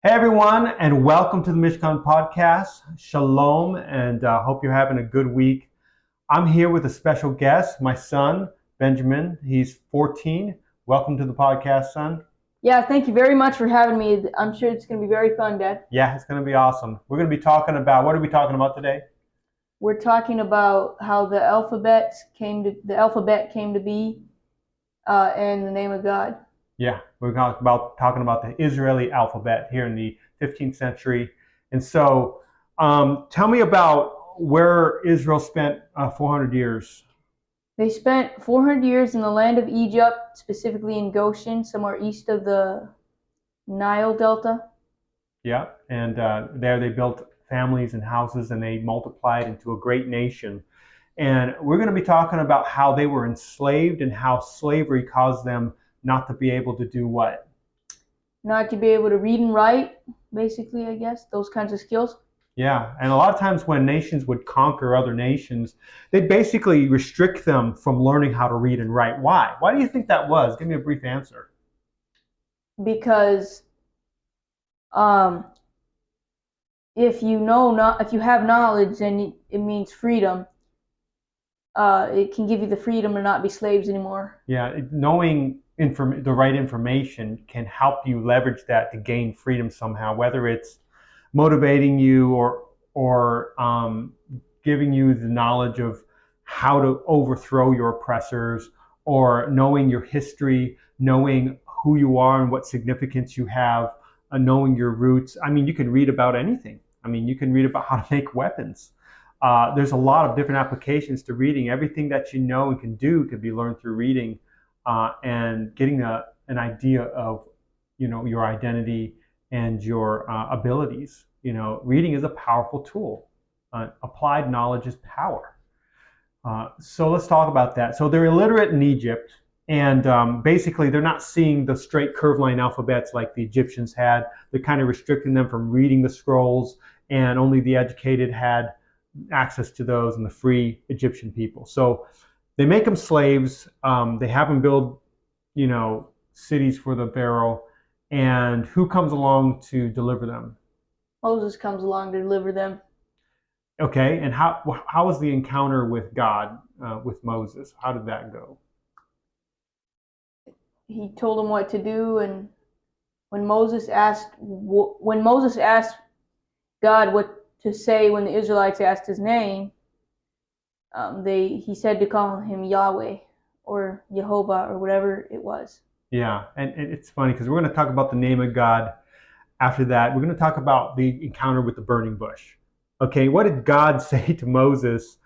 Hey everyone, and welcome to the Mishkan Podcast. Shalom, and hope you're having a good week. I'm here with a special guest, my son, Benjamin. He's 14. Welcome to the podcast, son. Yeah, thank you very much for having me. I'm sure it's going to be very fun, Dad. Yeah, it's going to be awesome. We're going to be talking about, what are we talking about today? We're talking about how the alphabet came to be, in the name of God. Yeah, we're talking about the Israeli alphabet here in the 15th century. And so, tell me about where Israel spent 400 years. They spent 400 years in the land of Egypt, specifically in Goshen, somewhere east of the Nile Delta. Yeah, and there they built families and houses, and they multiplied into a great nation. And we're going to be talking about how they were enslaved and how slavery caused them not to be able to do what? Not to be able to read and write, basically, I guess, those kinds of skills. Yeah, and a lot of times when nations would conquer other nations, they'd basically restrict them from learning how to read and write. Why? Why do you think that was? Give me a brief answer. Because if you have knowledge, then it means freedom. It can give you the freedom to not be slaves anymore. Yeah, knowing the right information can help you leverage that to gain freedom somehow, whether it's motivating you or giving you the knowledge of how to overthrow your oppressors, or knowing your history, knowing who you are and what significance you have, knowing your roots. I mean, you can read about anything. I mean, you can read about how to make weapons. There's a lot of different applications to reading. Everything that you know and can do can be learned through reading, and getting an idea of, your identity and your abilities. Reading is a powerful tool. Applied knowledge is power. So let's talk about that. So they're illiterate in Egypt, and basically they're not seeing the straight curved line alphabets like the Egyptians had. They're kind of restricting them from reading the scrolls, and only the educated had access to those, and the free Egyptian people. So they make them slaves. They have them build, cities for the Pharaoh. And who comes along to deliver them? Moses comes along to deliver them. Okay, and how was the encounter with God, with Moses? How did that go? He told him what to do, and when Moses asked God what to say when the Israelites asked his name, he said to call him Yahweh or Jehovah or whatever it was. Yeah, and it's funny because we're going to talk about the name of God after that. We're going to talk about the encounter with the burning bush. Okay, what did God say to Moses,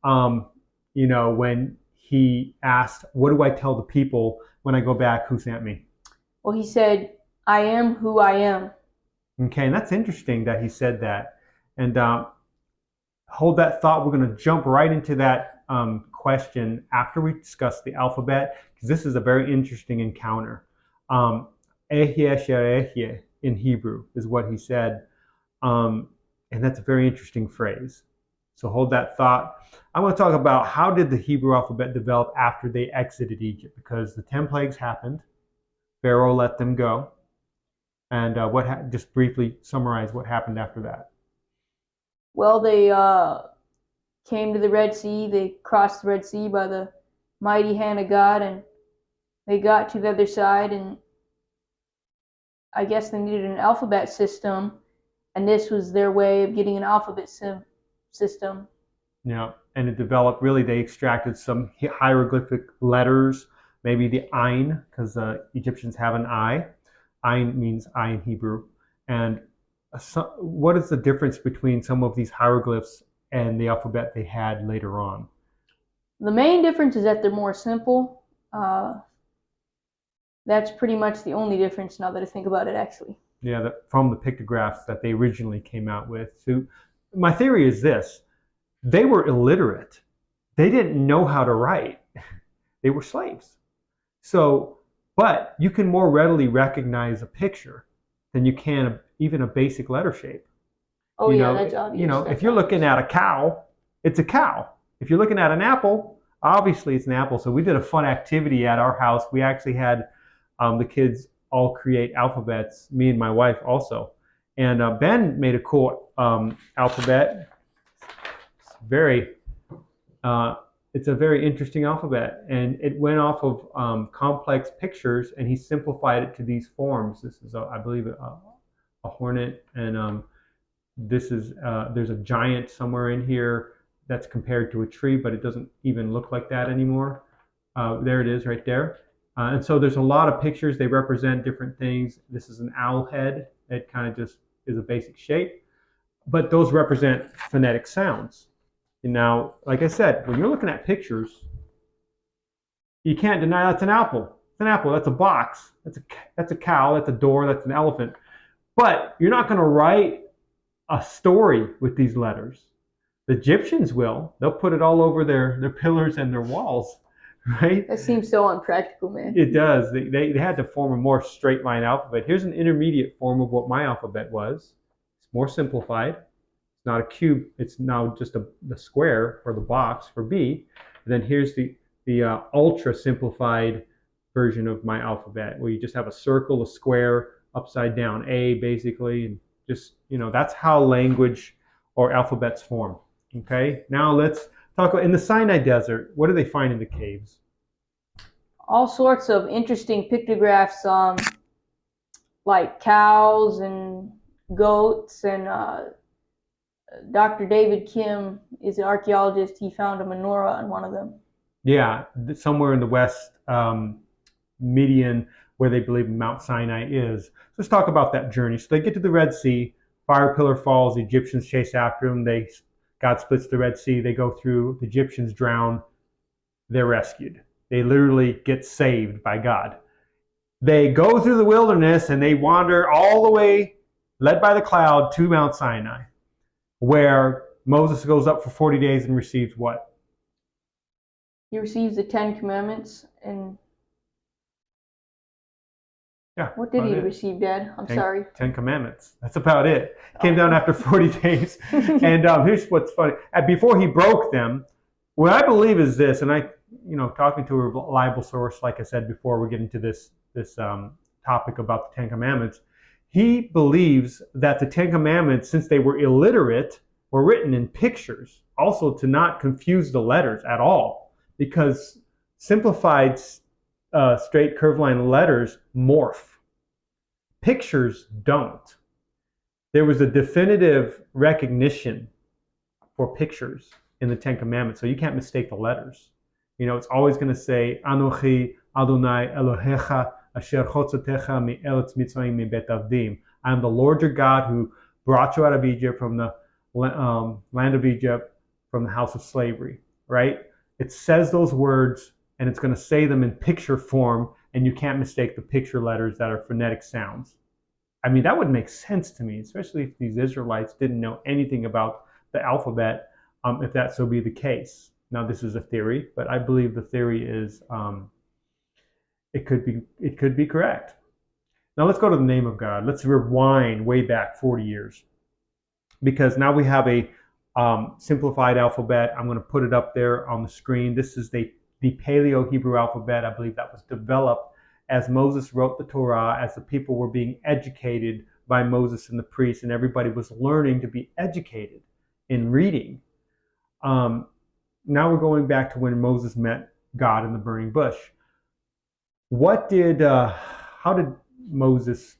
when he asked, what do I tell the people when I go back who sent me? Well, he said, I am who I am. Okay, and that's interesting that he said that. And hold that thought. We're going to jump right into that question after we discuss the alphabet, because this is a very interesting encounter. Yhwh in Hebrew is what he said. And that's a very interesting phrase. So hold that thought. I want to talk about how did the Hebrew alphabet develop after they exited Egypt, because the 10 plagues happened. Pharaoh let them go. And just briefly summarize what happened after that. Well, they came to the Red Sea. They crossed the Red Sea by the mighty hand of God, and they got to the other side, and I guess they needed an alphabet system, and this was their way of getting an alphabet system. Yeah, and it developed, really, they extracted some hieroglyphic letters, maybe the Ayin, because Egyptians have an I. Ayin means I in Hebrew. And what is the difference between some of these hieroglyphs and the alphabet they had later on? The main difference is that they're more simple. That's pretty much the only difference now that I think about it, actually. Yeah, from the pictographs that they originally came out with. So my theory is this. They were illiterate. They didn't know how to write. They were slaves. But you can more readily recognize a picture than you can even a basic letter shape. Oh, yeah, that's obvious. If you're looking at a cow, it's a cow. If you're looking at an apple, obviously it's an apple. So we did a fun activity at our house. We actually had the kids all create alphabets, me and my wife also. And Ben made a cool alphabet. It's a very interesting alphabet, and it went off of complex pictures, and he simplified it to these forms. This is, I believe, a hornet, and there's a giant somewhere in here that's compared to a tree, but it doesn't even look like that anymore. There it is right there. And so there's a lot of pictures. They represent different things. This is an owl head. It kind of just is a basic shape. But those represent phonetic sounds. And now, like I said, when you're looking at pictures, you can't deny that's an apple. It's an apple. That's a box. That's a cow. That's a door. That's an elephant. But you're not going to write a story with these letters. The Egyptians will. They'll put it all over their pillars and their walls, right? That seems so unpractical, man. It does. They had to form a more straight line alphabet. Here's an intermediate form of what my alphabet was. It's more simplified. It's not a cube. It's now just the square or the box for B. And then here's the ultra simplified version of my alphabet, where you just have a circle, a square, upside down A, basically, and just, that's how language or alphabets form. Okay, now let's talk about in the Sinai Desert. What do they find in the caves? All sorts of interesting pictographs, like cows and goats, and Dr. David Kim is an archaeologist. He found a menorah on one of them. Yeah, somewhere in the west median, where they believe Mount Sinai is. So let's talk about that journey. So they get to the Red Sea, fire pillar falls, the Egyptians chase after them. God splits the Red Sea, they go through, the Egyptians drown, they're rescued. They literally get saved by God. They go through the wilderness and they wander all the way, led by the cloud, to Mount Sinai, where Moses goes up for 40 days and receives what? He receives the 10 Commandments and... Yeah. What did he receive, Dad? I'm sorry. 10 Commandments. That's about it. Came down after 40 days. And here's what's funny. Before he broke them, what I believe is this, and talking to a reliable source, like I said before, we get into this topic about the 10 Commandments. He believes that the 10 Commandments, since they were illiterate, were written in pictures, also to not confuse the letters at all, because simplified straight curved line letters morph. Pictures don't. There was a definitive recognition for pictures in the 10 Commandments, so you can't mistake the letters. It's always going to say, Anochi Adonai Elohecha asher chotzatecha mi'eretz Mitzrayim mi'bet avdim. I am the Lord your God who brought you out of Egypt, from the land of Egypt, from the house of slavery, right? It says those words, and it's going to say them in picture form, and you can't mistake the picture letters that are phonetic sounds. I mean, that would make sense to me, especially if these Israelites didn't know anything about the alphabet, if that so be the case. Now, this is a theory, but I believe the theory is it could be correct. Now, let's go to the name of God. Let's rewind way back 40 years, because now we have a simplified alphabet. I'm going to put it up there on the screen. This is the Paleo-Hebrew alphabet. I believe that was developed as Moses wrote the Torah, as the people were being educated by Moses and the priests, and everybody was learning to be educated in reading. Now we're going back to when Moses met God in the burning bush. How did Moses,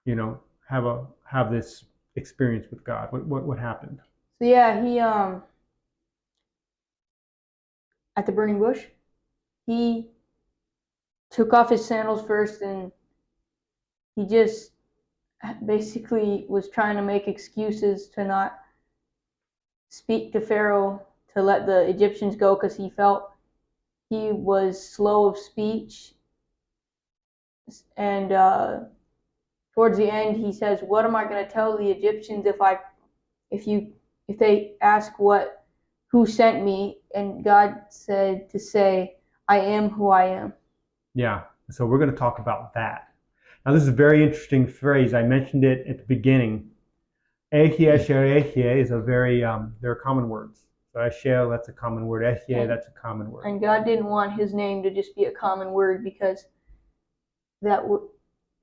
have this experience with God? What happened? So yeah, he at the burning bush, he took off his sandals first, and he just basically was trying to make excuses to not speak to Pharaoh to let the Egyptians go, because he felt he was slow of speech. And towards the end, he says, "What am I going to tell the Egyptians if they ask who sent me?" And God said to say, "I am who I am." Yeah, so we're going to talk about that. Now, this is a very interesting phrase. I mentioned it at the beginning. Yhwh, Asher, Yhwh is they're common words. So Asher, that's a common word. Yhwh, that's a common word. And God didn't want his name to just be a common word, because that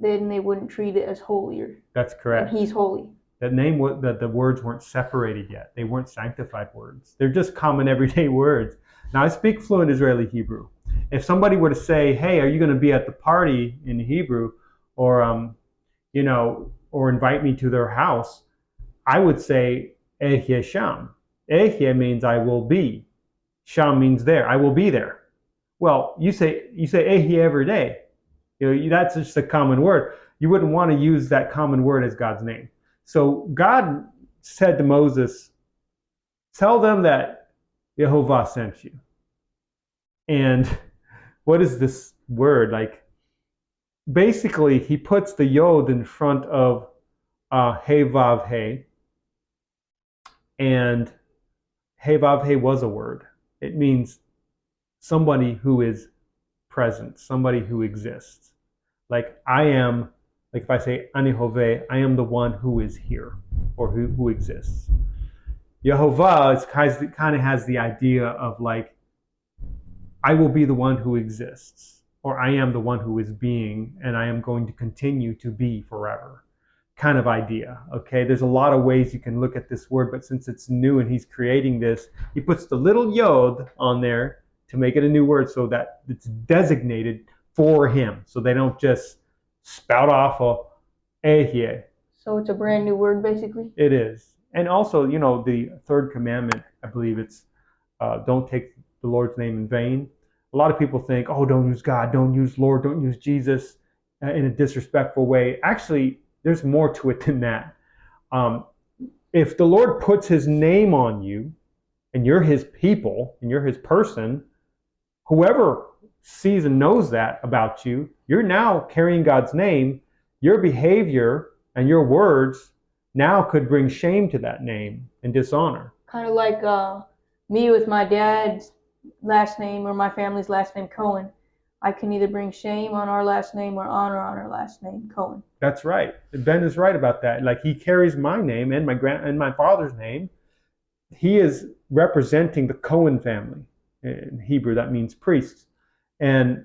then they wouldn't treat it as holier. That's And correct. he's holy. That the words weren't separated yet. They weren't sanctified words. They're just common everyday words. Now I speak fluent Israeli Hebrew. If somebody were to say, "Hey, are you going to be at the party in Hebrew," or or invite me to their house, I would say Ehyeh Sham. Ehyeh means I will be. Sham means there. I will be there. Well, you say Ehyeh every day. That's just a common word. You wouldn't want to use that common word as God's name. So God said to Moses, "Tell them that Yhwh sent you." And what is this word? Like, basically, he puts the yod in front of hey vav hey, and hey vav hey was a word. It means somebody who is present, somebody who exists. Like I am, like if I say Ani Hoveh, I am the one who is here or who exists. Yehovah kind of has the idea of like, I will be the one who exists, or I am the one who is being, and I am going to continue to be forever kind of idea. Okay, there's a lot of ways you can look at this word, but since it's new and he's creating this, he puts the little yod on there to make it a new word so that it's designated for him, so they don't just spout off a Ehyeh. So it's a brand new word, basically? It is. And also, the third commandment, I believe it's don't take the Lord's name in vain. A lot of people think, oh, don't use God, don't use Lord, don't use Jesus in a disrespectful way. Actually, there's more to it than that. If the Lord puts his name on you, and you're his people, and you're his person, whoever sees and knows that about you, you're now carrying God's name. Your behavior and your words now could bring shame to that name and dishonor. Kind of like me with my dad's last name or my family's last name, Cohen. I can either bring shame on our last name or honor on our last name, Cohen. That's right. Ben is right about that. Like he carries my name and my father's name. He is representing the Cohen family. In Hebrew, that means priests. And,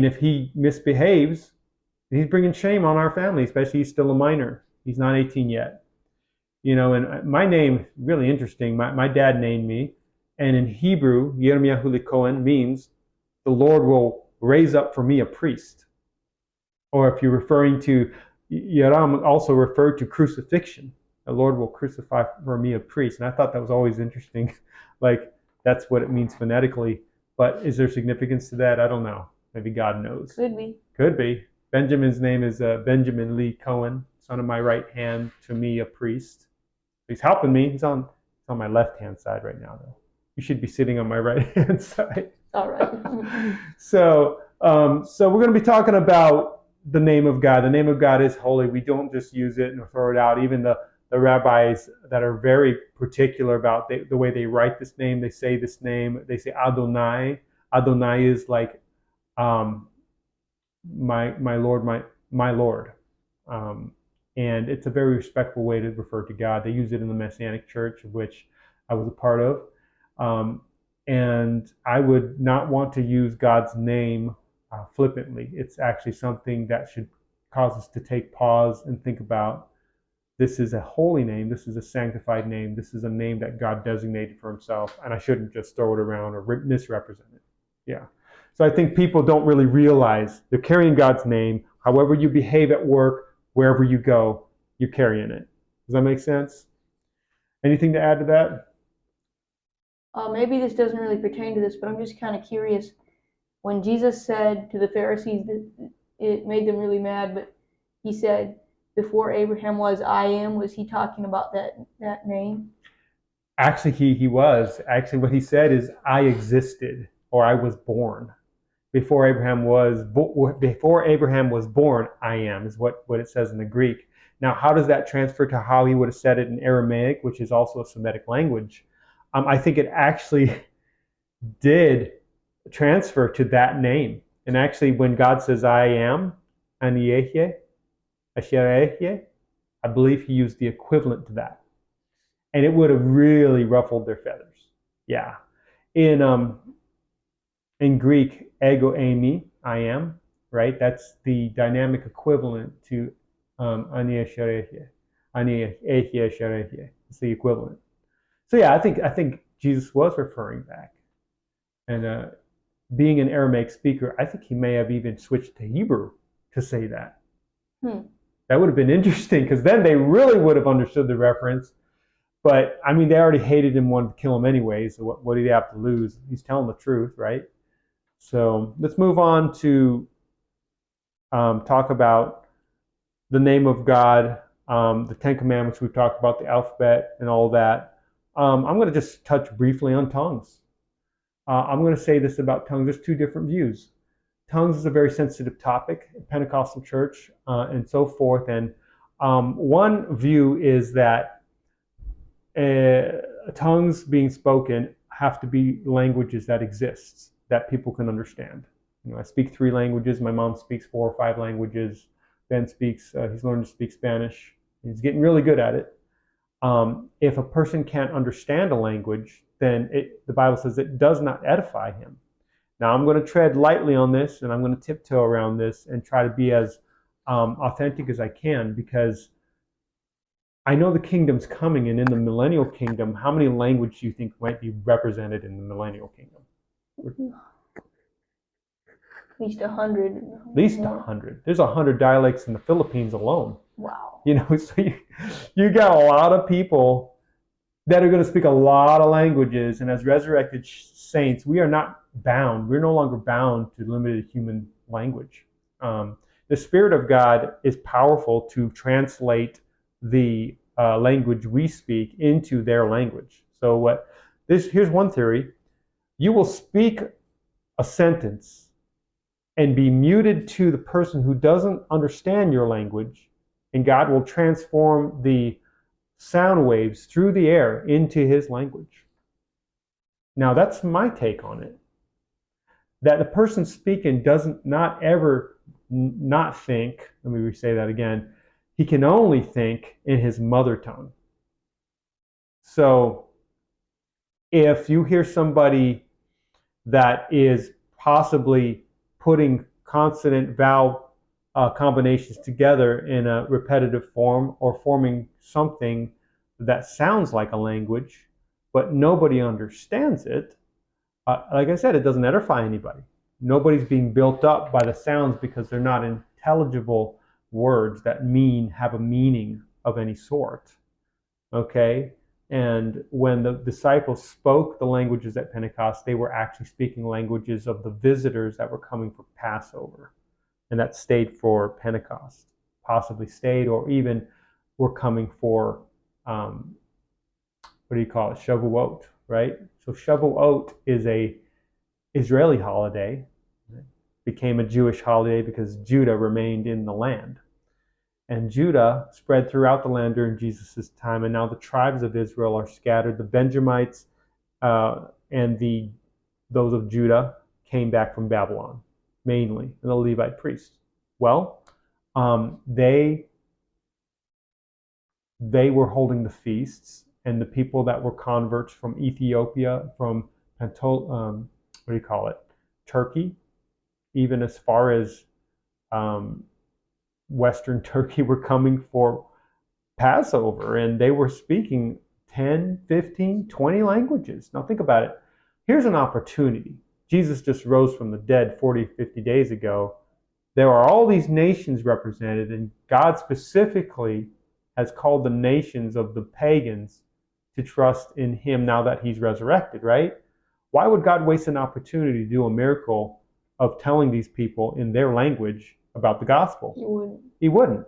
if he misbehaves, he's bringing shame on our family, especially he's still a minor. He's not 18 yet. And my name, really interesting, my dad named me. And in Hebrew, Yirmiyahu Cohen means the Lord will raise up for me a priest. Or if you're referring to, Yaram also referred to crucifixion. The Lord will crucify for me a priest. And I thought that was always interesting. Like, that's what it means phonetically. But is there significance to that? I don't know. Maybe God knows. Could be. Could be. Benjamin's name is Benjamin Lee Cohen, son of my right hand, to me a priest. He's helping me. He's on my left-hand side right now, though. You should be sitting on my right-hand side. All right. So we're going to be talking about the name of God. The name of God is holy. We don't just use it and throw it out. Even the rabbis that are very particular about the way they write this name, they say this name. They say Adonai. Adonai is like my Lord, my Lord. And it's a very respectful way to refer to God. They use it in the Messianic Church, of which I was a part of. And I would not want to use God's name flippantly. It's actually something that should cause us to take pause and think about. This is a holy name. This is a sanctified name. This is a name that God designated for himself. And I shouldn't just throw it around or misrepresent it. Yeah. So I think people don't really realize they're carrying God's name. However you behave at work, wherever you go, you're carrying it. Does that make sense? Anything to add to that? Maybe this doesn't really pertain to this, but I'm just kind of curious. When Jesus said to the Pharisees that it made them really mad, but he said, before Abraham was, I am, was he talking about that name? Actually, he was. Actually, what he said is, I existed, or I was born. Before Abraham was born, I am, is what it says in the Greek. Now, how does that transfer to how he would have said it in Aramaic, which is also a Semitic language? I think it actually did transfer to that name. And actually, when God says, I am, Ani Yhwh, Asher Yhwh, I believe he used the equivalent to that. And it would have really ruffled their feathers. Yeah. In Greek, ego eimi, I am, right? That's the dynamic equivalent to Ani Esherehe. Ani Ehi Esherehe. It's the equivalent. So yeah, I think Jesus was referring back. And being an Aramaic speaker, I think he may have even switched to Hebrew to say that. That would have been interesting, because then they really would have understood the reference. But I mean, they already hated him, wanted to kill him anyway. So what did he have to lose? He's telling the truth, right? So let's move on to talk about the name of God, the Ten Commandments. We've talked about the Alephbet and all that. I'm going to just touch briefly on tongues. I'm going to say this about tongues. There's two different views. Tongues is a very sensitive topic in Pentecostal church and so forth. And one view is that tongues being spoken have to be languages that exist, that people can understand. You know, I speak 3 languages. My mom speaks 4 or 5 languages. Ben speaks, he's learned to speak Spanish. He's getting really good at it. If a person can't understand a language, then the Bible says it does not edify him. Now, I'm going to tread lightly on this, and I'm going to tiptoe around this and try to be as authentic as I can, because I know the kingdom's coming, and in the millennial kingdom, how many languages do you think might be represented in the millennial kingdom? At least 100. At least 100. There's 100 dialects in the Philippines alone. Wow. You know, so you got a lot of people that are going to speak a lot of languages, and as resurrected saints, we are not bound. We're no longer bound to limited human language. The Spirit of God is powerful to translate the language we speak into their language. So here's one theory. You will speak a sentence and be muted to the person who doesn't understand your language, and God will transform the sound waves through the air into his language. Now, that's my take on it. That the person speaking doesn't not ever not think, let me say that again, he can only think in his mother tongue. So if you hear somebody that is possibly putting consonant vowel combinations together in a repetitive form, or forming something that sounds like a language, but nobody understands it, like I said, it doesn't edify anybody. Nobody's being built up by the sounds, because they're not intelligible words that have a meaning of any sort. Okay? And when the disciples spoke the languages at Pentecost, they were actually speaking languages of the visitors that were coming for Passover, and that stayed for Pentecost, possibly stayed, or even were coming for, Shavuot, right? So Shavuot is a Israeli holiday. It became a Jewish holiday because Judah remained in the land. And Judah spread throughout the land during Jesus' time, and now the tribes of Israel are scattered. The Benjamites and those of Judah came back from Babylon, mainly, and the Levite priests. Well, they were holding the feasts, and the people that were converts from Ethiopia, from Turkey, even as far as Western Turkey, were coming for Passover, and they were speaking 10, 15, 20 languages. Now think about it. Here's an opportunity. Jesus just rose from the dead 40, 50 days ago. There are all these nations represented, and God specifically has called the nations of the pagans to trust in him now that he's resurrected, right? Why would God waste an opportunity to do a miracle of telling these people in their language about the gospel? He wouldn't.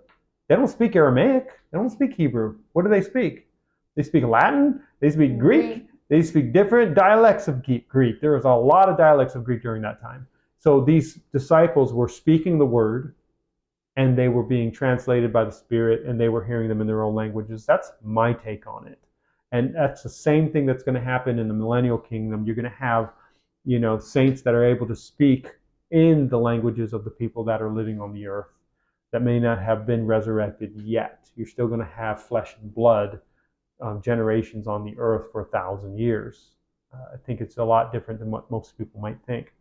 They don't speak Aramaic. They don't speak Hebrew. What do they speak? They speak Latin. They speak Greek. They speak different dialects of Greek. There was a lot of dialects of Greek during that time. So these disciples were speaking the word, and they were being translated by the Spirit, and they were hearing them in their own languages. That's my take on it. And that's the same thing that's going to happen in the millennial kingdom. You're going to have, saints that are able to speak in the languages of the people that are living on the earth that may not have been resurrected yet. You're still going to have flesh and blood generations on the earth for 1,000 years. I think it's a lot different than what most people might think.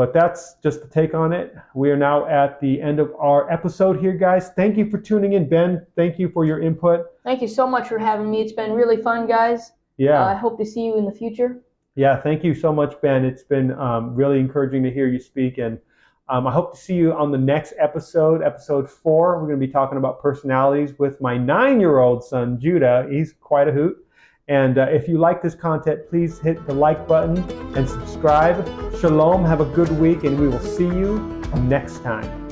But that's just the take on it. We are now at the end of our episode here, guys. Thank you for tuning in, Ben. Thank you for your input. Thank you so much for having me. It's been really fun, guys. Yeah. I hope to see you in the future. Yeah, thank you so much, Ben. It's been really encouraging to hear you speak. And I hope to see you on the next episode, episode 4. We're going to be talking about personalities with my 9-year-old son, Judah. He's quite a hoot. And if you like this content, please hit the like button and subscribe. Shalom, have a good week, and we will see you next time.